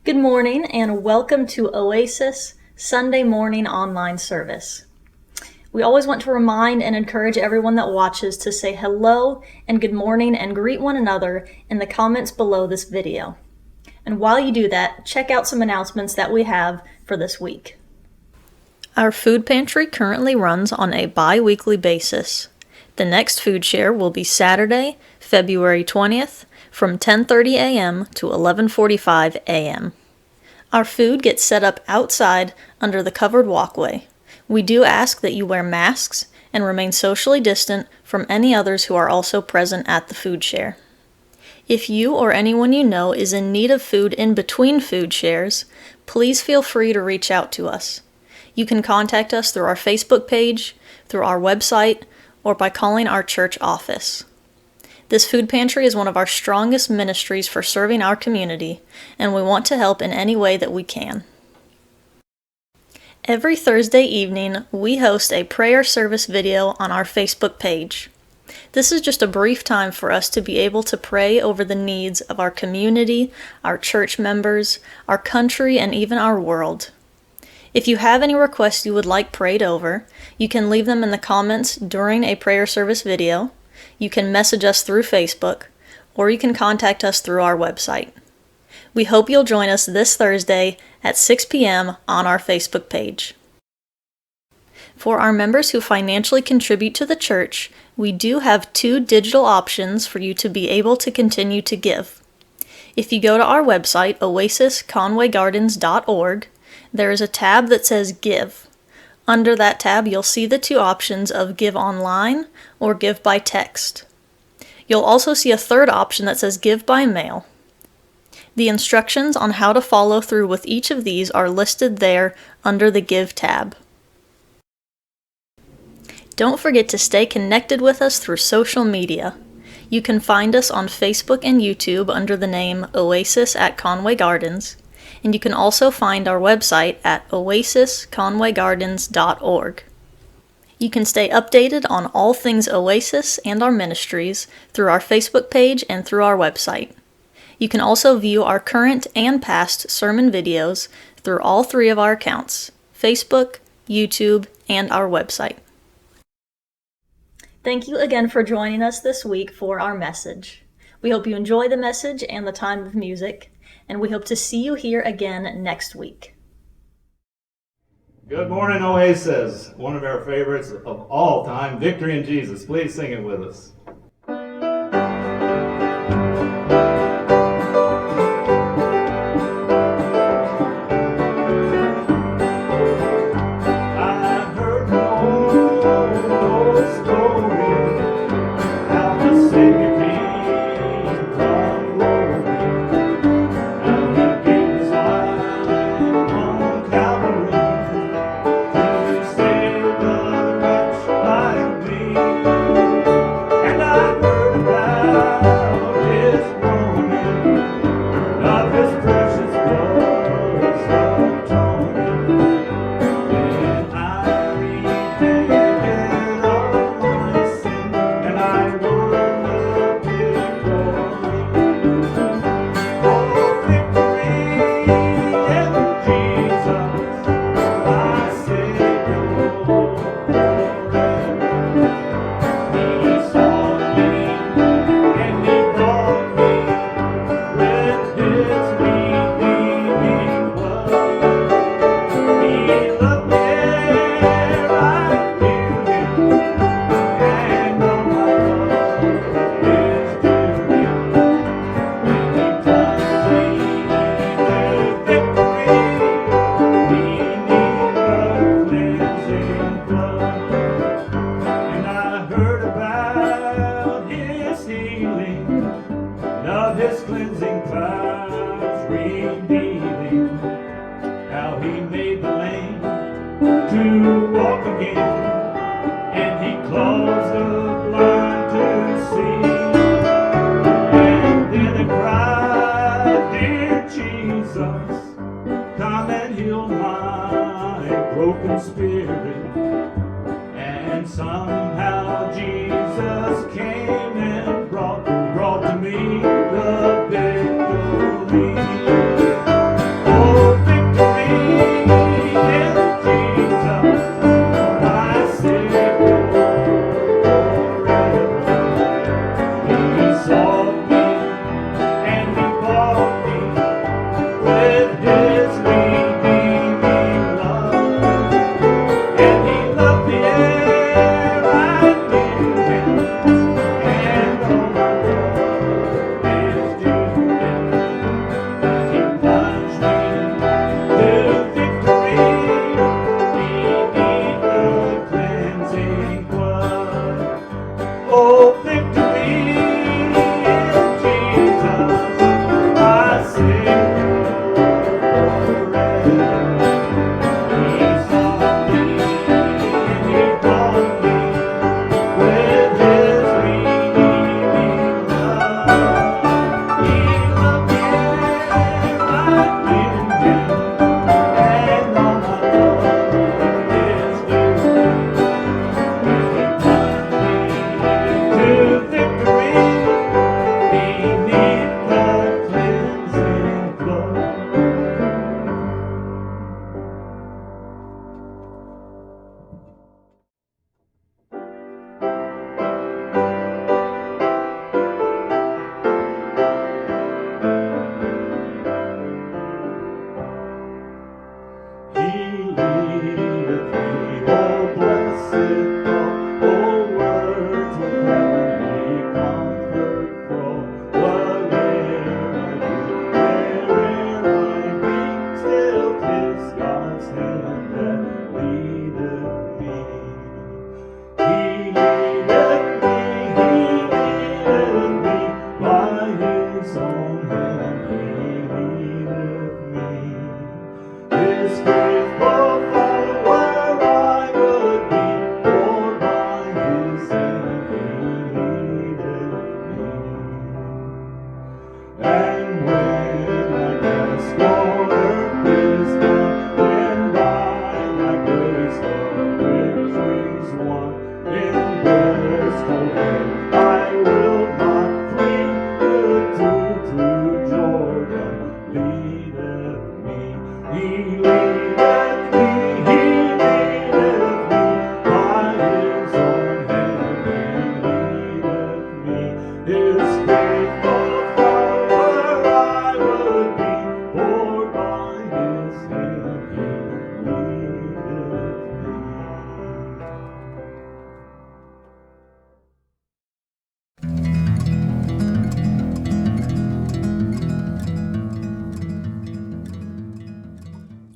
Good morning and welcome to Oasis Sunday morning online service. We always want to remind and encourage everyone that watches to say hello and good morning and greet one another in the comments below this video. And while you do that, check out some announcements that we have for this week. Our food pantry currently runs on a bi-weekly basis. The next food share will be Saturday, February 20th from 10:30 a.m. to 11:45 a.m. Our food gets set up outside under the covered walkway. We do ask that you wear masks and remain socially distant from any others who are also present at the food share. If you or anyone you know is in need of food in between food shares, please feel free to reach out to us. You can contact us through our Facebook page, through our website, or by calling our church office. This food pantry is one of our strongest ministries for serving our community, and we want to help in any way that we can. Every Thursday evening, we host a prayer service video on our Facebook page. This is just a brief time for us to be able to pray over the needs of our community, our church members, our country, and even our world. If you have any requests you would like prayed over, you can leave them in the comments during a prayer service video. You can message us through Facebook, or you can contact us through our website. We hope you'll join us this Thursday at 6 p.m. on our Facebook page. For our members who financially contribute to the church, we do have 2 digital options for you to be able to continue to give. If you go to our website, oasisconwaygardens.org, there is a tab that says Give. Under that tab, you'll see the 2 options of Give Online or Give by Text. You'll also see a third option that says Give by Mail. The instructions on how to follow through with each of these are listed there under the Give tab. Don't forget to stay connected with us through social media. You can find us on Facebook and YouTube under the name Oasis at Conway Gardens, and you can also find our website at oasisconwaygardens.org. You can stay updated on all things Oasis and our ministries through our Facebook page and through our website. You can also view our current and past sermon videos through all 3 of our accounts: Facebook, YouTube, and our website. Thank you again for joining us this week for our message. We hope you enjoy the message and the time of music, and we hope to see you here again next week. Good morning, Oasis. One of our favorites of all time, Victory in Jesus. Please sing it with us. Somehow Jesus came and brought to me the victory.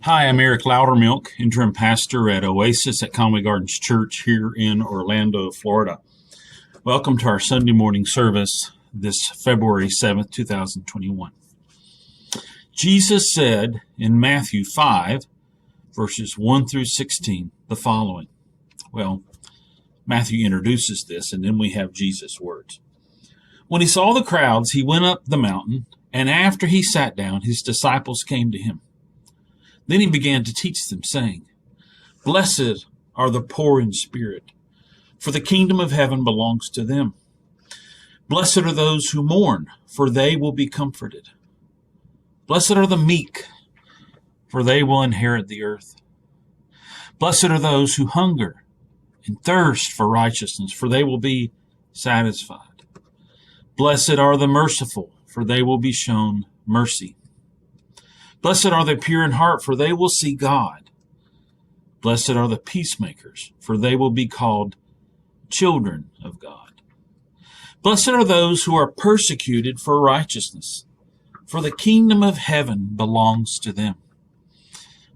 Hi, I'm Eric Loudermilk, interim pastor at Oasis at Conway Gardens Church here in Orlando, Florida. Welcome to our Sunday morning service this February 7th, 2021. Jesus said in Matthew 5, verses 1 through 16, the following. Well, Matthew introduces this, and then we have Jesus' words. When he saw the crowds, he went up the mountain, and after he sat down, his disciples came to him. Then he began to teach them, saying, Blessed are the poor in spirit, for the kingdom of heaven belongs to them. Blessed are those who mourn, for they will be comforted. Blessed are the meek, for they will inherit the earth. Blessed are those who hunger and thirst for righteousness, for they will be satisfied. Blessed are the merciful, for they will be shown mercy. Blessed are the pure in heart, for they will see God. Blessed are the peacemakers, for they will be called children of God. Blessed are those who are persecuted for righteousness, for the kingdom of heaven belongs to them.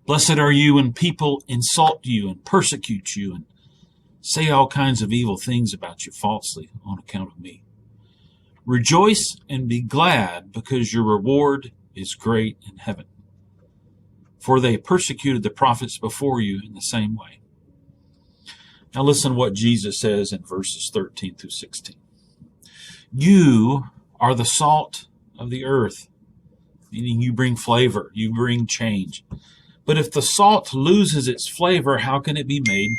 Blessed are you when people insult you and persecute you and say all kinds of evil things about you falsely on account of me. Rejoice and be glad, because your reward is great in heaven. For they persecuted the prophets before you in the same way. Now listen to what Jesus says in verses 13 through 16. You are the salt of the earth, meaning you bring flavor, you bring change. But if the salt loses its flavor, how can it be made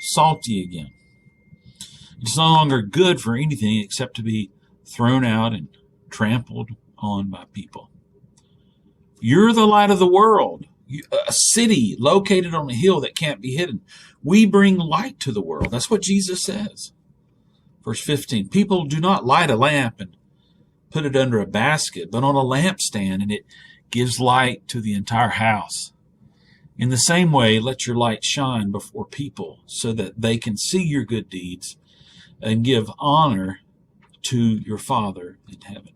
salty again? It's no longer good for anything except to be thrown out and trampled on by people. You're the light of the world. A city located on a hill that can't be hidden. We bring light to the world. That's what Jesus says. Verse 15, people do not light a lamp and put it under a basket, but on a lampstand, and it gives light to the entire house. In the same way, let your light shine before people so that they can see your good deeds and give honor to your Father in heaven.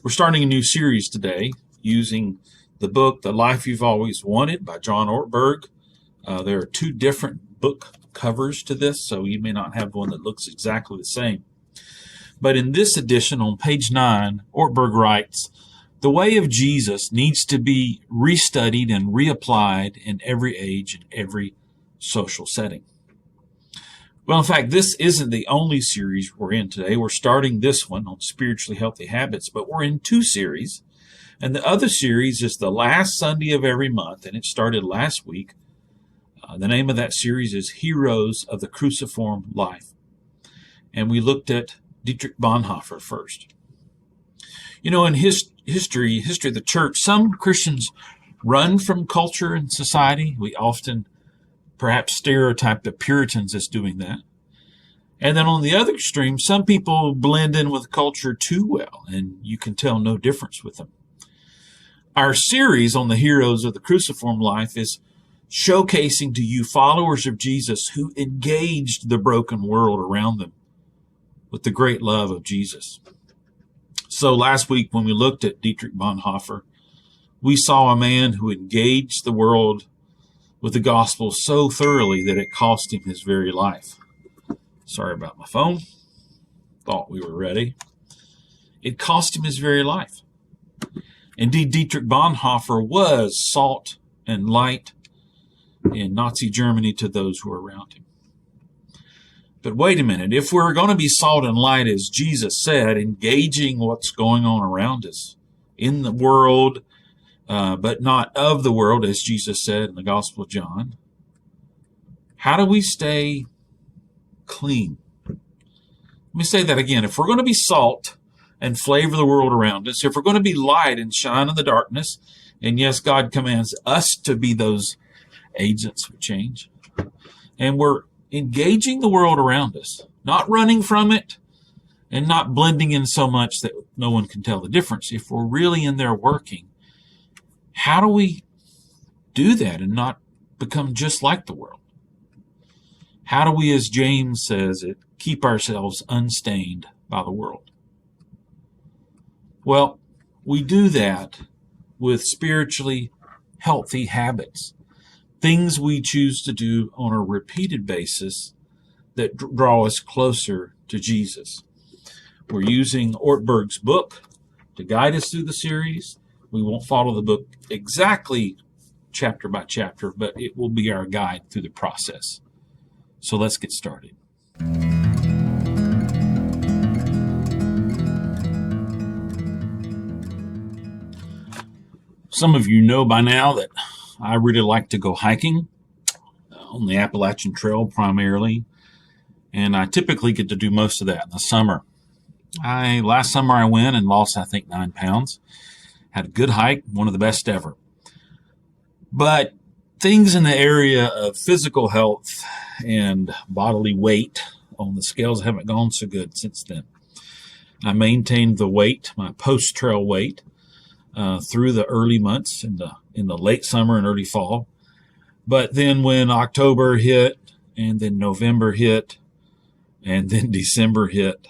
We're starting a new series today using the book, The Life You've Always Wanted by John Ortberg. There are two different book covers to this, so you may not have one that looks exactly the same. But in this edition, on page 9, Ortberg writes, the way of Jesus needs to be restudied and reapplied in every age and every social setting. Well, in fact, this isn't the only series we're in today. We're starting this one on spiritually healthy habits, but we're in two series. And the other series is the last Sunday of every month, and it started last week. The name of that series is Heroes of the Cruciform Life. And we looked at Dietrich Bonhoeffer first. You know, in history of the church, some Christians run from culture and society. We often perhaps stereotype the Puritans as doing that. And then on the other extreme, some people blend in with culture too well, and you can tell no difference with them. Our series on the heroes of the cruciform life is showcasing to you followers of Jesus who engaged the broken world around them with the great love of Jesus. So last week when we looked at Dietrich Bonhoeffer, we saw a man who engaged the world with the gospel so thoroughly that it cost him his very life. Sorry about my phone. Thought we were ready. It cost him his very life. Indeed, Dietrich Bonhoeffer was salt and light in Nazi Germany to those who were around him. But wait a minute, if we're going to be salt and light, as Jesus said, engaging what's going on around us in the world, but not of the world, as Jesus said in the Gospel of John, how do we stay clean? Let me say that again. If we're going to be salt and flavor the world around us, if we're going to be light and shine in the darkness, and yes, God commands us to be those agents of change, and we're engaging the world around us, not running from it and not blending in so much that no one can tell the difference. If we're really in there working, how do we do that and not become just like the world? How do we, as James says it, keep ourselves unstained by the world? Well, we do that with spiritually healthy habits, things we choose to do on a repeated basis that draw us closer to Jesus. We're using Ortberg's book to guide us through the series. We won't follow the book exactly chapter by chapter, but it will be our guide through the process. So let's get started. Some of you know by now that I really like to go hiking on the Appalachian Trail primarily, and I typically get to do most of that in the summer. Last summer I went and lost, I think, 9 pounds. Had a good hike, one of the best ever. But things in the area of physical health and bodily weight on the scales haven't gone so good since then. I maintained the weight, my post-trail weight, through the early months in the late summer and early fall. But then when October hit, and then November hit, and then December hit,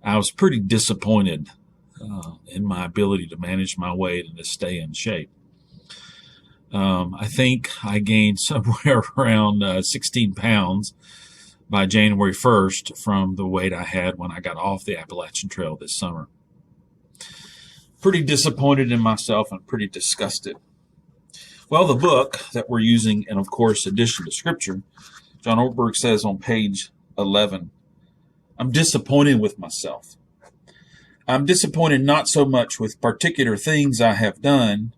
I was pretty disappointed in my ability to manage my weight and to stay in shape. I think I gained somewhere around 16 pounds by January 1st from the weight I had when I got off the Appalachian Trail this summer. Pretty disappointed in myself and pretty disgusted. Well, the book that we're using, and of course, addition to Scripture, John Ortberg says on page 11, I'm disappointed with myself. I'm disappointed not so much with particular things I have done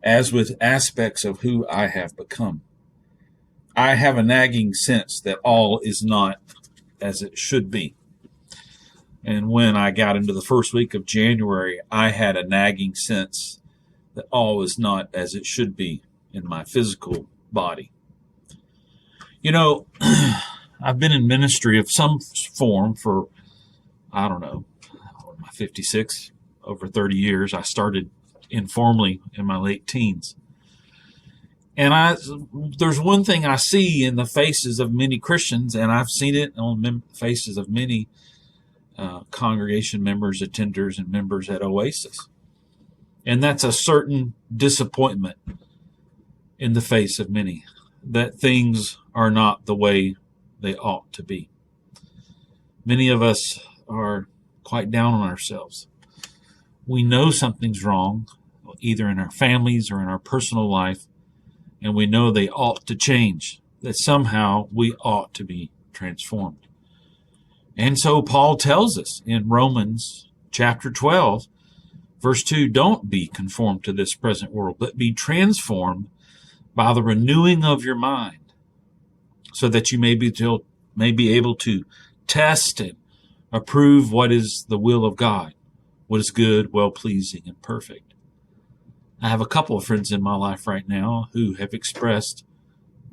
as with aspects of who I have become. I have a nagging sense that all is not as it should be. And when I got into the first week of January, I had a nagging sense that all is not as it should be in my physical body. You know, I've been in ministry of some form for, I don't know, am I 56? Over 30 years. I started informally in my late teens. And there's one thing I see in the faces of many Christians, and I've seen it on the faces of many congregation members, attenders, and members at Oasis. And that's a certain disappointment in the face of many, that things are not the way they ought to be. Many of us are quite down on ourselves. We know something's wrong, either in our families or in our personal life, and we know they ought to change, that somehow we ought to be transformed. And so Paul tells us in Romans chapter 12, verse 2, don't be conformed to this present world, but be transformed by the renewing of your mind, so that you may be able to test and approve what is the will of God, what is good, well-pleasing, and perfect. I have a couple of friends in my life right now who have expressed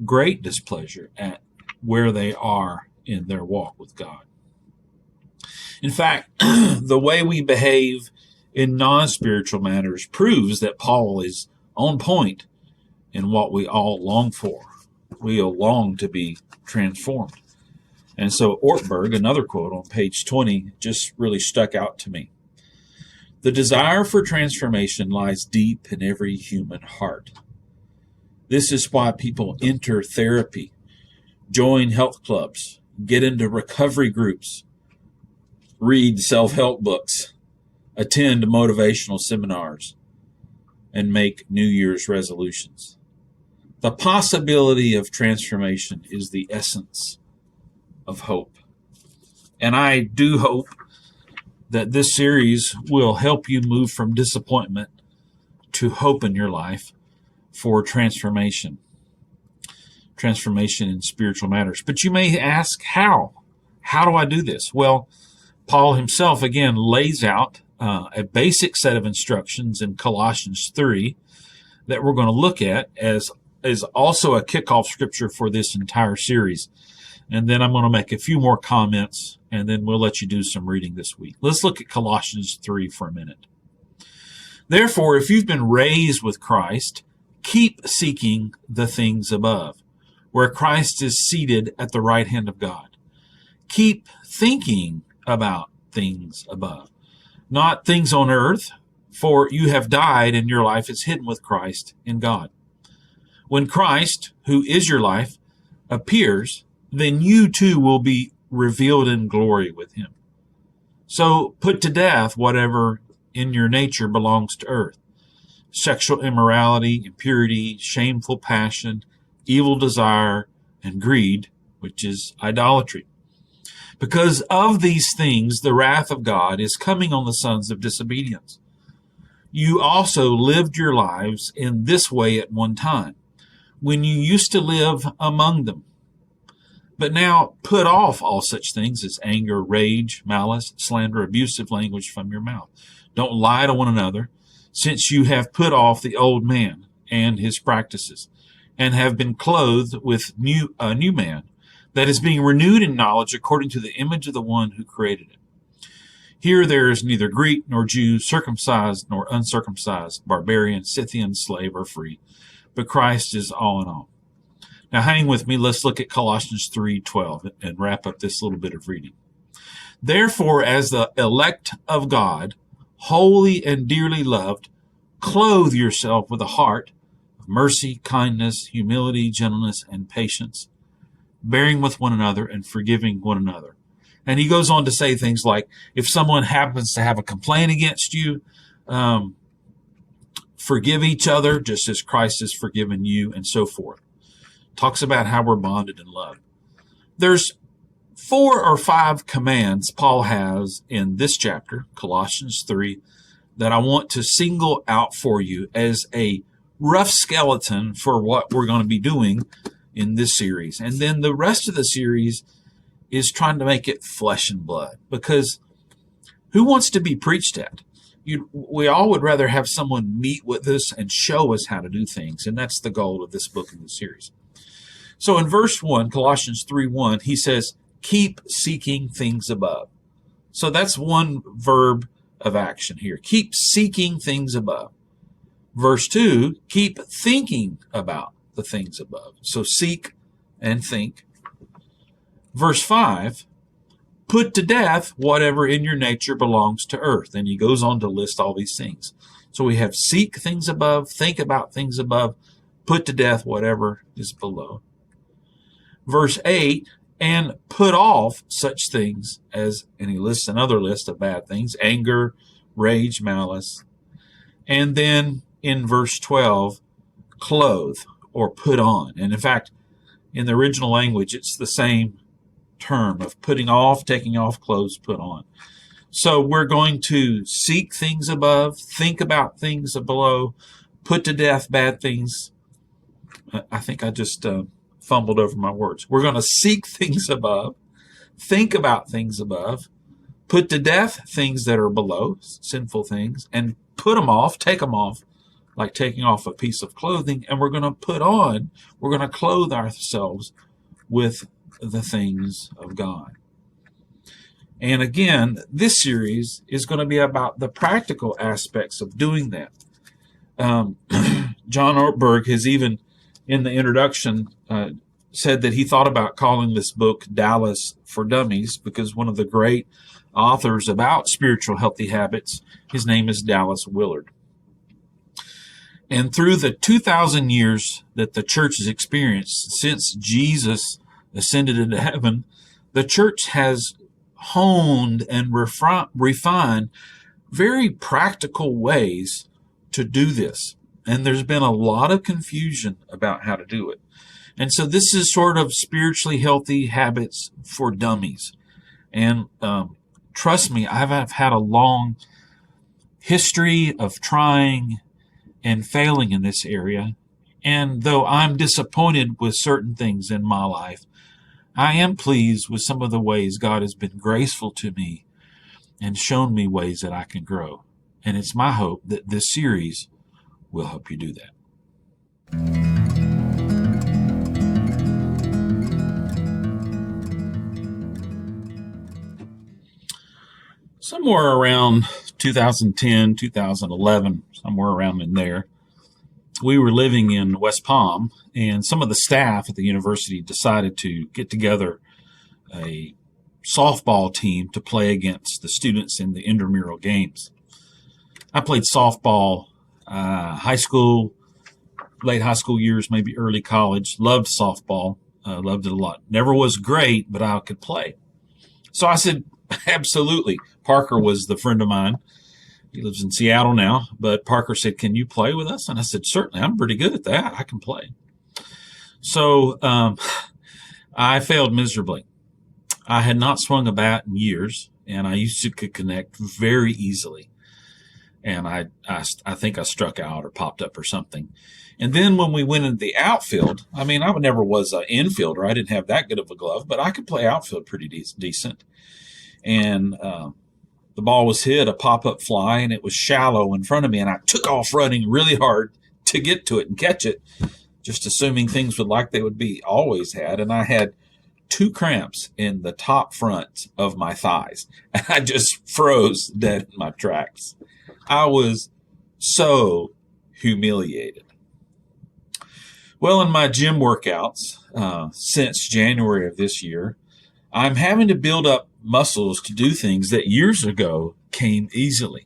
great displeasure at where they are in their walk with God. In fact, the way we behave in non-spiritual matters proves that Paul is on point in what we all long for. We all long to be transformed. And so Ortberg, another quote on page 20, just really stuck out to me. The desire for transformation lies deep in every human heart. This is why people enter therapy, join health clubs, get into recovery groups, read self-help books, attend motivational seminars, and make New Year's resolutions. The possibility of transformation is the essence of hope. And I do hope that this series will help you move from disappointment to hope in your life for transformation in spiritual matters. But you may ask, how? How do I do this? Well, Paul himself, again, lays out a basic set of instructions in Colossians 3 that we're going to look at as also a kickoff scripture for this entire series. And then I'm going to make a few more comments, and then we'll let you do some reading this week. Let's look at Colossians 3 for a minute. Therefore, if you've been raised with Christ, keep seeking the things above, where Christ is seated at the right hand of God. Keep thinking about things above, not things on earth, For you have died, and your life is hidden with Christ in God. When Christ, who is your life, appears, then you too will be revealed in glory with him. So put to death whatever in your nature belongs to earth: sexual immorality, impurity, shameful passion, evil desire, and greed, which is idolatry. Because of these things, the wrath of God is coming on the sons of disobedience. You also lived your lives in this way at one time, when you used to live among them. But now put off all such things as anger, rage, malice, slander, abusive language from your mouth. Don't lie to one another, since you have put off the old man and his practices, and have been clothed with a new man, that is being renewed in knowledge according to the image of the one who created it. Here there is neither Greek nor Jew, circumcised nor uncircumcised, barbarian, Scythian, slave, or free, but Christ is all in all. Now hang with me. Let's look at Colossians 3:12 and wrap up this little bit of reading. Therefore, as the elect of God, holy and dearly loved, clothe yourself with a heart of mercy, kindness, humility, gentleness, and patience, bearing with one another and forgiving one another. And he goes on to say things like, if someone happens to have a complaint against you, forgive each other just as Christ has forgiven you, and so forth. Talks about how we're bonded in love. There's 4 or 5 commands Paul has in this chapter, Colossians 3, that I want to single out for you as a rough skeleton for what we're going to be doing in this series. And then the rest of the series is trying to make it flesh and blood, because who wants to be preached at? We all would rather have someone meet with us and show us how to do things, and that's the goal of this book in the series. So in verse 1, Colossians 3:1, he says, keep seeking things above. So that's one verb of action here. Keep seeking things above. Verse 2, keep thinking about the things above. So seek and think. Verse 5, put to death whatever in your nature belongs to earth. And he goes on to list all these things. So we have seek things above, think about things above, put to death whatever is below. Verse 8, and put off such things as, and he lists another list of bad things: anger, rage, malice. And then in verse 12, clothe or put on. And in fact, in the original language, it's the same term of putting off, taking off clothes, put on. So we're going to seek things above, think about things below, put to death bad things. I think I just fumbled over my words. We're going to seek things above, think about things above, put to death things that are below, sinful things, and put them off, take them off, like taking off a piece of clothing, and we're going to put on, we're going to clothe ourselves with the things of God. And again, this series is going to be about the practical aspects of doing that. John Ortberg has even, in the introduction, said that he thought about calling this book Dallas for Dummies, because one of the great authors about spiritual healthy habits, his name is Dallas Willard. And through the 2,000 years that the church has experienced since Jesus ascended into heaven, the church has honed and refined very practical ways to do this. And there's been a lot of confusion about how to do it. And so this is sort of spiritually healthy habits for dummies. And trust me, I've had a long history of trying and failing in this area. And though I'm disappointed with certain things in my life, I am pleased with some of the ways God has been graceful to me and shown me ways that I can grow. And it's my hope that this series will help you do that. Somewhere around 2010, 2011, somewhere around in there, we were living in West Palm, and some of the staff at the university decided to get together a softball team to play against the students in the intramural games. I played softball, high school, late high school years, maybe early college. Loved softball. Loved it a lot. Never was great, but I could play. So I said, absolutely. Parker was the friend of mine. He lives in Seattle now, but Parker said, can you play with us? And I said, certainly. I'm pretty good at that. I can play. So I failed miserably. I had not swung a bat in years, and I used to could connect very easily. And I think I struck out or popped up or something. And then when we went into the outfield, I mean, I never was an infielder. I didn't have that good of a glove, but I could play outfield pretty decent. And the ball was hit, a pop-up fly, and it was shallow in front of me. And I took off running really hard to get to it and catch it, just assuming things would like they would be always had. And I had 2 cramps in the top front of my thighs. And I just froze dead in my tracks. I was so humiliated. Well, in my gym workouts, since January of this year, I'm having to build up muscles to do things that years ago came easily.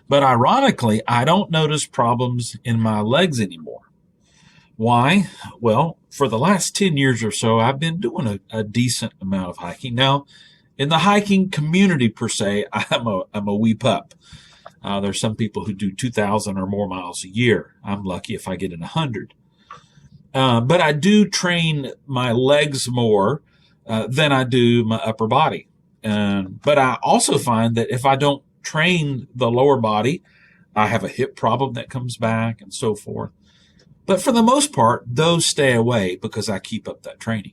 But ironically, I don't notice problems in my legs anymore. Why? Well, for the last 10 years or so, I've been doing a decent amount of hiking. Now, in the hiking community per se, I'm a wee pup. There's some people who do 2,000 or more miles a year. I'm lucky if I get in 100. But I do train my legs more than I do my upper body. But I also find that if I don't train the lower body, I have a hip problem that comes back and so forth. But for the most part, those stay away because I keep up that training.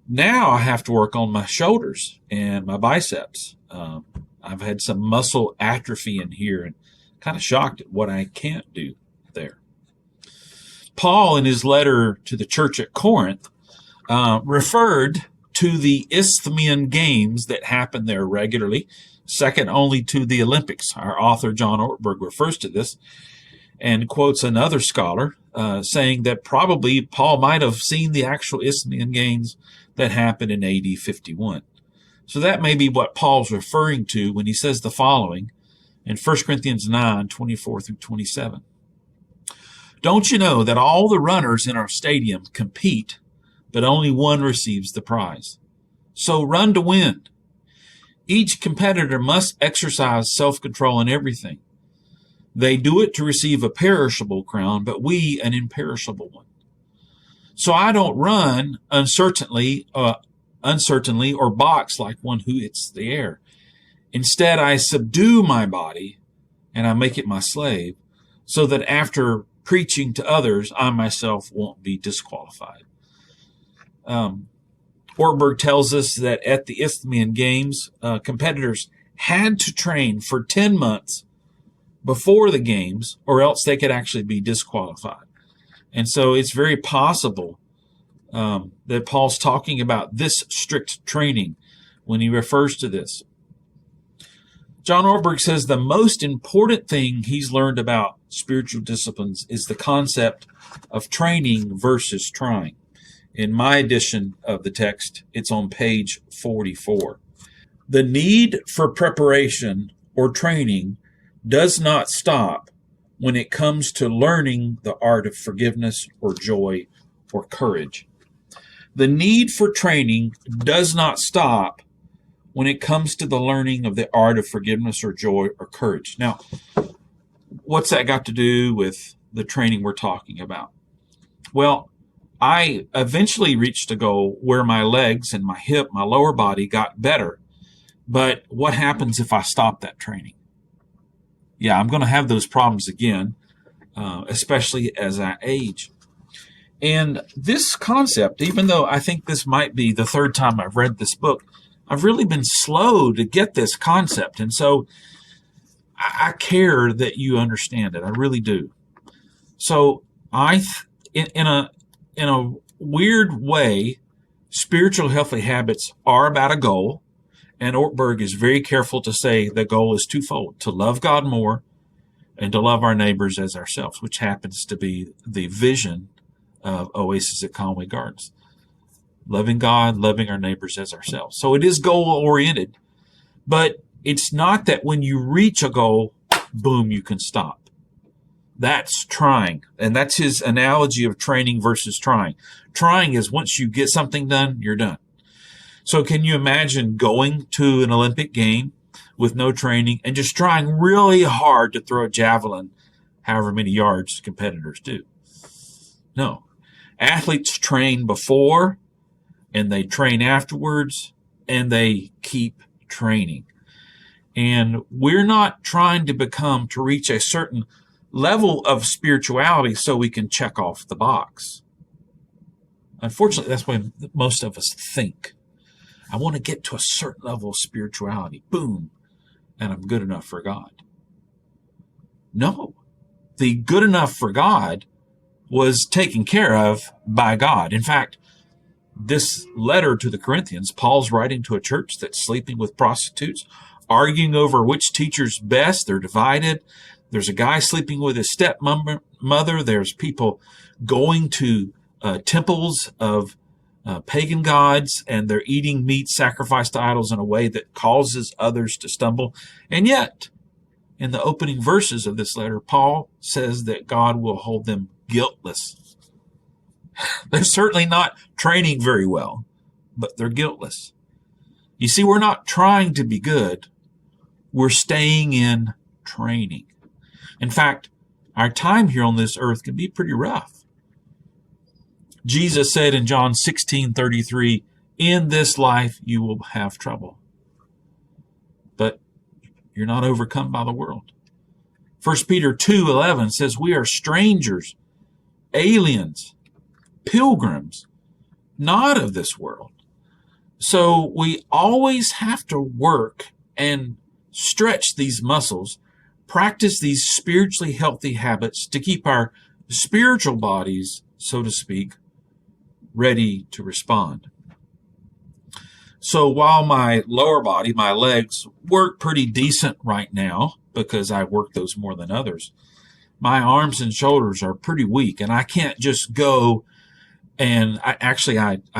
Now I have to work on my shoulders and my biceps. I've had some muscle atrophy in here and kind of shocked at what I can't do there. Paul, in his letter to the church at Corinth, referred to the Isthmian Games that happen there regularly, second only to the Olympics. Our author, John Ortberg, refers to this and quotes another scholar saying that probably Paul might have seen the actual Isthmian Games that happened in AD 51. So that may be what Paul's referring to when he says the following in 1 Corinthians 9, 24 through 27. Don't you know that all the runners in our stadium compete, but only one receives the prize? So run to win. Each competitor must exercise self-control in everything. They do it to receive a perishable crown, but we an imperishable one. So I don't run uncertainly or box like one who hits the air. Instead, I subdue my body and I make it my slave, so that after preaching to others, I myself won't be disqualified. Ortberg tells us that at the Isthmian Games, competitors had to train for 10 months before the games, or else they could actually be disqualified. And so it's very possible that Paul's talking about this strict training when he refers to this. John Ortberg says the most important thing he's learned about spiritual disciplines is the concept of training versus trying. In my edition of the text, it's on page 44. The need for preparation or training does not stop when it comes to learning the art of forgiveness or joy or courage. The need for training does not stop when it comes to the learning of the art of forgiveness or joy or courage. Now, what's that got to do with the training we're talking about? Well, I eventually reached a goal where my legs and my hip, my lower body got better. But what happens if I stop that training? Yeah, I'm going to have those problems again, especially as I age. And this concept, even though I think this might be the third time I've read this book, I've really been slow to get this concept. And so I care that you understand it. I really do. So in a weird way, spiritual healthy habits are about a goal. And Ortberg is very careful to say the goal is twofold: to love God more and to love our neighbors as ourselves, which happens to be the vision of Oasis at Conway Gardens. Loving God, loving our neighbors as ourselves. So it is goal-oriented, but it's not that when you reach a goal, boom, you can stop. That's trying. And that's his analogy of training versus trying. Trying is once you get something done, you're done. So can you imagine going to an Olympic game with no training and just trying really hard to throw a javelin however many yards competitors do? No. Athletes train before and they train afterwards and they keep training. And we're not trying to reach a certain level of spirituality so we can check off the box. Unfortunately, that's what most of us think. I want to get to a certain level of spirituality. Boom. And I'm good enough for God. No. The good enough for God was taken care of by God. In fact, this letter to the Corinthians, Paul's writing to a church that's sleeping with prostitutes, arguing over which teacher's best. They're divided. There's a guy sleeping with his stepmother. There's people going to temples of pagan gods, and they're eating meat sacrificed to idols in a way that causes others to stumble. And yet, in the opening verses of this letter, Paul says that God will hold them guiltless. They're certainly not training very well, but they're guiltless. You see, we're not trying to be good. We're staying in training. In fact, our time here on this earth can be pretty rough. Jesus said in John 16:33, in this life you will have trouble, but you're not overcome by the world. 1 Peter 2:11 says we are strangers, aliens, pilgrims, not of this world. So we always have to work and stretch these muscles, practice these spiritually healthy habits to keep our spiritual bodies, so to speak, ready to respond. So while my lower body, my legs, work pretty decent right now because I work those more than others, my arms and shoulders are pretty weak, and I can't just go and I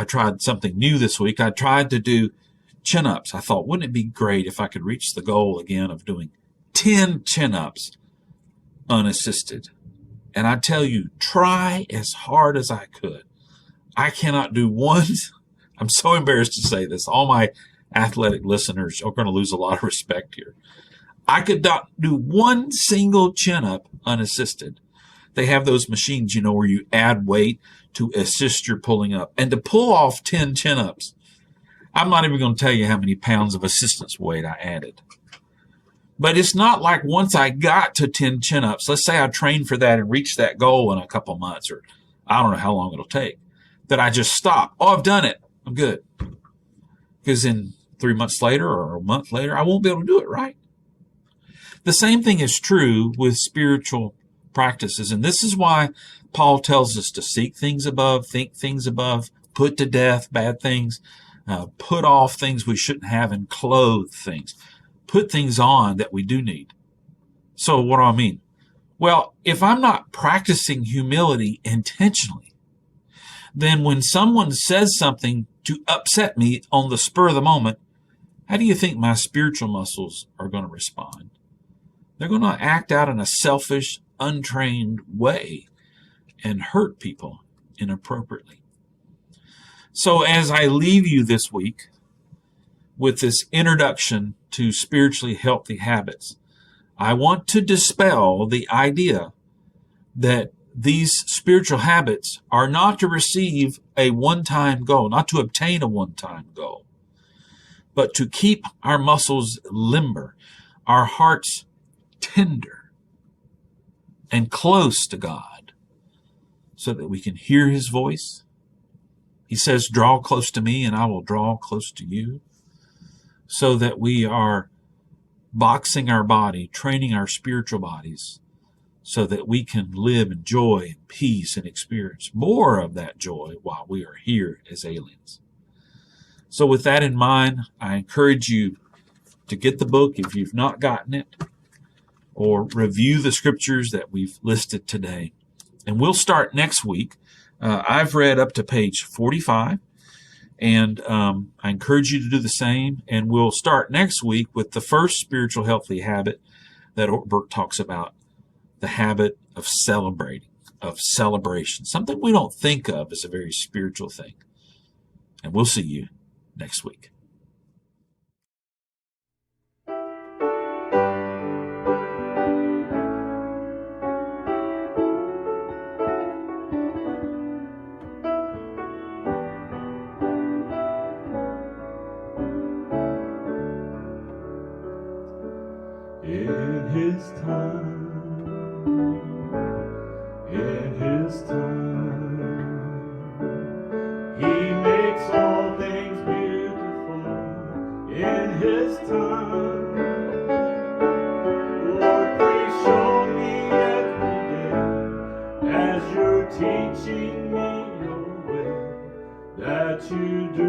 tried something new this week. I tried to do chin-ups. I thought, wouldn't it be great if I could reach the goal again of doing 10 chin-ups unassisted? And I tell you, try as hard as I could. I cannot do one. I'm so embarrassed to say this. All my athletic listeners are going to lose a lot of respect here. I could not do one single chin-up unassisted. They have those machines, where you add weight to assist your pulling up. And to pull off 10 chin-ups, I'm not even going to tell you how many pounds of assistance weight I added. But it's not like once I got to 10 chin-ups, let's say I trained for that and reached that goal in a couple months, or I don't know how long it'll take, that I just stop. Oh, I've done it. I'm good. Because in 3 months later or a month later, I won't be able to do it, right? The same thing is true with spiritual practices. And this is why Paul tells us to seek things above, think things above, put to death bad things, put off things we shouldn't have, and clothe things. Put things on that we do need. So what do I mean? Well, if I'm not practicing humility intentionally, then when someone says something to upset me on the spur of the moment, how do you think my spiritual muscles are going to respond? They're going to act out in a selfish, untrained way and hurt people inappropriately. So as I leave you this week with this introduction to spiritually healthy habits, I want to dispel the idea that these spiritual habits are not to receive a one-time goal, not to obtain a one-time goal, but to keep our muscles limber, our hearts tender and close to God, so that we can hear his voice. He says, draw close to me and I will draw close to you, so that we are boxing our body, training our spiritual bodies, so that we can live in joy and peace and experience more of that joy while we are here as aliens. So with that in mind, I encourage you to get the book if you've not gotten it, or review the scriptures that we've listed today. And we'll start next week. I've read up to page 45, and I encourage you to do the same. And we'll start next week with the first spiritual healthy habit that Bert talks about the habit of celebrating, of celebration, something we don't think of as a very spiritual thing. And we'll see you next week. In His time, He makes all things beautiful. In His time, Lord, please show me every day as You're teaching me Your way, that You do